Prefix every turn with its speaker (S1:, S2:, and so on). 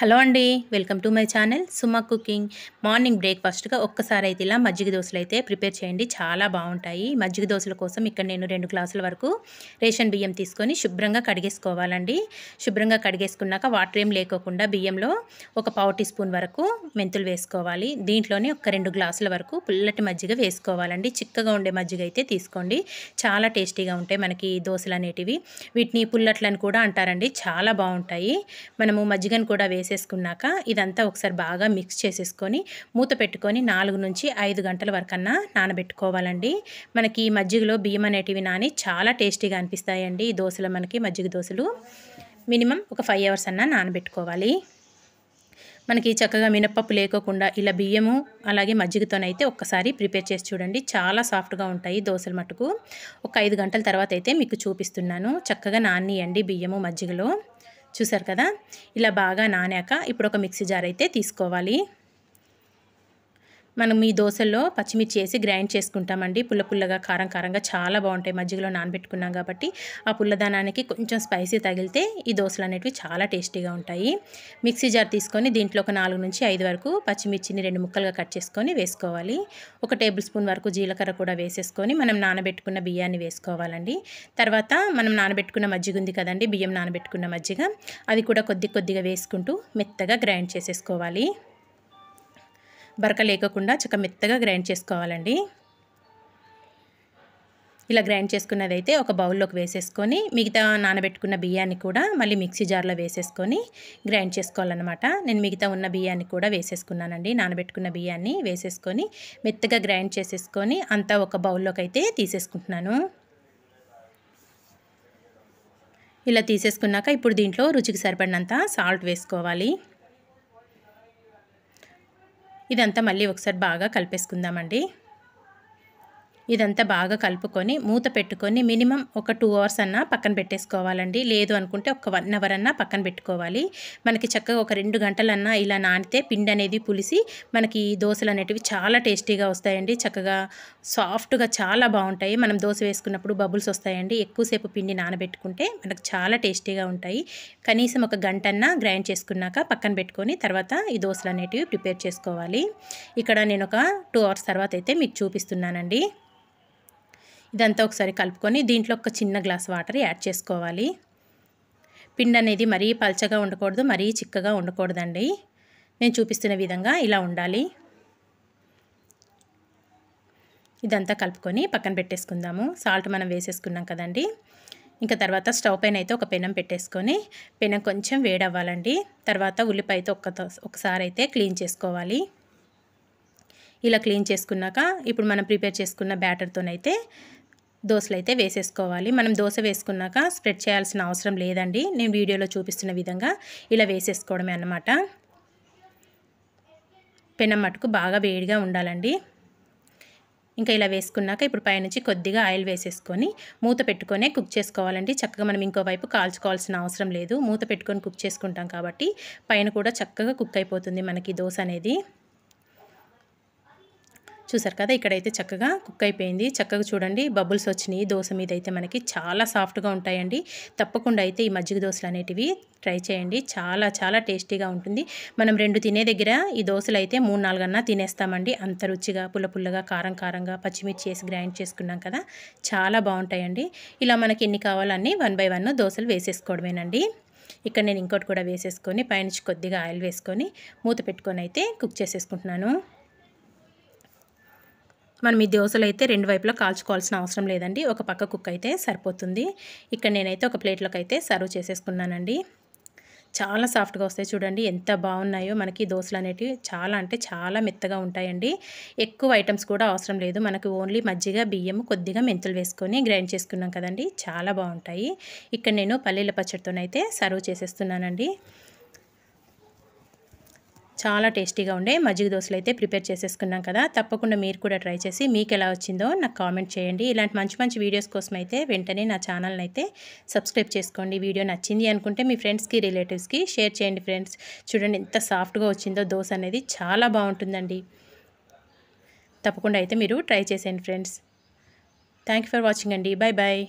S1: Hello అండి, welcome to my channel Suma cooking. Morning బ్రేక్ఫాస్ట్గా ఒక్కసారి అయితే ఇలా మజ్జిగ దోశలు అయితే ప్రిపేర్ చేయండి, చాలా బాగుంటాయి. మజ్జిగ దోశల కోసం ఇక్కడ నేను 2 గ్లాసుల వరకు రేషన్ బియ్యం తీసుకొని శుభ్రంగా కడిగేసుకోవాలండి. శుభ్రంగా కడిగేసుకున్నాక వాటర్ ఏం లేకోకుండా బియ్యంలో ఒక పావు టీ స్పూన్ వరకు మెంతులు వేసుకోవాలి. దీంట్లోనే ఒక 2 గ్లాసుల వరకు పుల్లటి మజ్జిగ వేసుకోవాలండి. చిక్కగా ఉండే మజ్జిగ అయితే తీసుకోండి, చాలా టేస్టీగా ఉంటాయి మనకి దోశలు అనేటివి. వీటిని పుల్లట్లని కూడా అంటారండి, చాలా బాగుంటాయి. మనము మజ్జిగను కూడా వేసేసుకున్నాక ఇదంతా ఒకసారి బాగా మిక్స్ చేసేసుకొని మూత పెట్టుకొని 4 నుంచి 5 గంటల వరకన్నా నానబెట్టుకోవాలండి. మనకి మజ్జిగలో బియ్యం అనేటివి నాని చాలా టేస్టీగా అనిపిస్తాయండి. ఈ దోశలు మనకి మజ్జిగ దోశలు మినిమం ఒక 5 అవర్స్ అన్నా నానబెట్టుకోవాలి. మనకి చక్కగా మినప్పప్పు లేకోకుండా ఇలా బియ్యము అలాగే మజ్జిగతోనైతే ఒక్కసారి ప్రిపేర్ చేసి చూడండి, చాలా సాఫ్ట్గా ఉంటాయి దోశలు మటుకు. ఒక 5 గంటల తర్వాత అయితే మీకు చూపిస్తున్నాను. చక్కగా నానియండి బియ్యము మజ్జిగలో. చూసారు కదా, ఇలా బాగా నానాక ఇప్పుడు ఒక మిక్సీ జార్ అయితే తీసుకోవాలి. మనం ఈ దోశల్లో పచ్చిమిర్చి వేసి గ్రైండ్ చేసుకుంటామండి. పుల్ల పుల్లగా కారం కారంగా చాలా బాగుంటాయి. మజ్జిగలో నానబెట్టుకున్నాం కాబట్టి ఆ పుల్లదానానికి కొంచెం స్పైసీ తగిలితే ఈ దోశలు అనేటివి చాలా టేస్టీగా ఉంటాయి. మిక్సీ జార్ తీసుకొని దీంట్లో ఒక 4 నుంచి 5 వరకు పచ్చిమిర్చిని 2 ముక్కలుగా కట్ చేసుకొని వేసుకోవాలి. ఒక టేబుల్ స్పూన్ వరకు జీలకర్ర కూడా వేసేసుకొని మనం నానబెట్టుకున్న బియ్యాన్ని వేసుకోవాలండి. తర్వాత మనం నానబెట్టుకున్న మజ్జిగ ఉంది కదండి, బియ్యం నానబెట్టుకున్న మజ్జిగ, అది కూడా కొద్దిగా వేసుకుంటూ మెత్తగా గ్రైండ్ చేసేసుకోవాలి. బరక లేకుండా చక్క మెత్తగా గ్రైండ్ చేసుకోవాలండి. ఇలా గ్రైండ్ చేసుకున్నదైతే ఒక బౌల్లోకి వేసేసుకొని మిగతా నానబెట్టుకున్న బియ్యాన్ని కూడా మళ్ళీ మిక్సీ జార్లో వేసేసుకొని గ్రైండ్ చేసుకోవాలన్నమాట. నేను మిగతా ఉన్న బియ్యాన్ని కూడా వేసేసుకున్నానండి. నానబెట్టుకున్న బియ్యాన్ని వేసేసుకొని మెత్తగా గ్రైండ్ చేసేసుకొని అంతా ఒక బౌల్లోకి అయితే తీసేసుకుంటున్నాను. ఇలా తీసేసుకున్నాక ఇప్పుడు దీంట్లో రుచికి సరిపడినంత సాల్ట్ వేసుకోవాలి. ఇదంతా మళ్ళీ ఒకసారి బాగా కలిపేసుకుందామండి. ఇదంతా బాగా కలుపుకొని మూత పెట్టుకొని మినిమం ఒక 2 అవర్స్ అన్నా పక్కన పెట్టేసుకోవాలండి. లేదు అనుకుంటే ఒక 1 అవర్ అన్నా పక్కన పెట్టుకోవాలి. మనకి చక్కగా ఒక 2 గంటలన్నా ఇలా నానితే పిండి అనేది పులిసి మనకి దోశలు అనేటివి చాలా టేస్టీగా వస్తాయండి. చక్కగా సాఫ్ట్గా చాలా బాగుంటాయి. మనం దోశ వేసుకున్నప్పుడు బబుల్స్ వస్తాయండి. ఎక్కువసేపు పిండి నానబెట్టుకుంటే మనకు చాలా టేస్టీగా ఉంటాయి. కనీసం ఒక గంటన్నా గ్రైండ్ చేసుకున్నాక పక్కన పెట్టుకొని తర్వాత ఈ దోశలు అనేటివి ప్రిపేర్ చేసుకోవాలి. ఇక్కడ నేను ఒక 2 అవర్స్ తర్వాత అయితే మీకు చూపిస్తున్నానండి. ఇదంతా ఒకసారి కలుపుకొని దీంట్లో ఒక చిన్న గ్లాస్ వాటర్ యాడ్ చేసుకోవాలి. పిండి అనేది మరీ పల్చగా ఉండకూడదు, మరీ చిక్కగా ఉండకూడదండి. నేను చూపిస్తున్న విధంగా ఇలా ఉండాలి. ఇదంతా కలుపుకొని పక్కన పెట్టేసుకుందాము. సాల్ట్ మనం వేసేసుకున్నాం కదండి. ఇంకా తర్వాత స్టవ్ పైన అయితే ఒక పెనం పెట్టేసుకొని పెనం కొంచెం వేడవ్వాలండి. తర్వాత ఉల్లిపాయతో ఒకసారి అయితే క్లీన్ చేసుకోవాలి. ఇలా క్లీన్ చేసుకున్నాక ఇప్పుడు మనం ప్రిపేర్ చేసుకున్న బ్యాటర్తోనైతే దోశలు అయితే వేసేసుకోవాలి. మనం దోశ వేసుకున్నాక స్ప్రెడ్ చేయాల్సిన అవసరం లేదండి. నేను వీడియోలో చూపిస్తున్న విధంగా ఇలా వేసేసుకోవడమే అన్నమాట. పెనం మటుకు బాగా వేడిగా ఉండాలండి. ఇంకా ఇలా వేసుకున్నాక ఇప్పుడు పైనుంచి కొద్దిగా ఆయిల్ వేసేసుకొని మూత పెట్టుకొనే కుక్ చేసుకోవాలండి. చక్కగా మనం ఇంకోవైపు కాల్చుకోవాల్సిన అవసరం లేదు. మూత పెట్టుకొని కుక్ చేసుకుంటాం కాబట్టి పైన కూడా చక్కగా కుక్ అయిపోతుంది మనకి దోశ అనేది. చూసారు కదా, ఇక్కడైతే చక్కగా కుక్ అయిపోయింది. చక్కగా చూడండి బబుల్స్ వచ్చినాయి దోశ మీద అయితే మనకి చాలా సాఫ్ట్గా ఉంటాయండి. తప్పకుండా అయితే ఈ మజ్జిగ దోశలు అనేటివి ట్రై చేయండి, చాలా చాలా టేస్టీగా ఉంటుంది. మనం 2 తినే దగ్గర ఈ దోశలు అయితే 3-4 అన్నా తినేస్తామండి. అంత రుచిగా పుల్లగా కారం కారంగా పచ్చిమిర్చి వేసి గ్రైండ్ చేసుకున్నాం కదా, చాలా బాగుంటాయండి. ఇలా మనకి ఎన్ని కావాలన్నీ 1 by 1 దోశలు వేసేసుకోవడమేనండి. ఇక్కడ నేను ఇంకోటి కూడా వేసేసుకొని పైనుంచి కొద్దిగా ఆయిల్ వేసుకొని మూత పెట్టుకొని అయితే కుక్ చేసేసుకుంటున్నాను. మనం ఈ దోశలు అయితే 2 వైపులా కాల్చుకోవాల్సిన అవసరం లేదండి. ఒక పక్క కుక్ అయితే సరిపోతుంది. ఇక్కడ నేనైతే ఒక ప్లేట్లోకి అయితే సర్వ్ చేసేసుకున్నానండి. చాలా సాఫ్ట్గా వస్తాయి చూడండి, ఎంత బాగున్నాయో. మనకి దోశలు అనేటివి చాలా అంటే చాలా మెత్తగా ఉంటాయండి. ఎక్కువ ఐటమ్స్ కూడా అవసరం లేదు. మనకు ఓన్లీ మజ్జిగ బియ్యం కొద్దిగా మెంతులు వేసుకొని గ్రైండ్ చేసుకున్నాం కదండి, చాలా బాగుంటాయి. ఇక్కడ నేను పల్లీల పచ్చడితోనైతే సర్వ్ చేసేస్తున్నానండి. చాలా టేస్టీగా ఉండే మజ్జిగ దోశలు అయితే ప్రిపేర్ చేసేసుకున్నాం కదా. తప్పకుండా మీరు కూడా ట్రై చేసి మీకు ఎలా వచ్చిందో నాకు కామెంట్ చేయండి. ఇలాంటి మంచి వీడియోస్ కోసం అయితే వెంటనే నా ఛానల్ని అయితే సబ్స్క్రైబ్ చేసుకోండి. వీడియో నచ్చింది అనుకుంటే మీ ఫ్రెండ్స్కి రిలేటివ్స్కి షేర్ చేయండి ఫ్రెండ్స్. చూడండి ఎంత సాఫ్ట్గా వచ్చిందో దోశ అనేది, చాలా బాగుంటుందండి. తప్పకుండా అయితే మీరు ట్రై చేసేయండి friends. Thank you for watching అండి. Bye bye.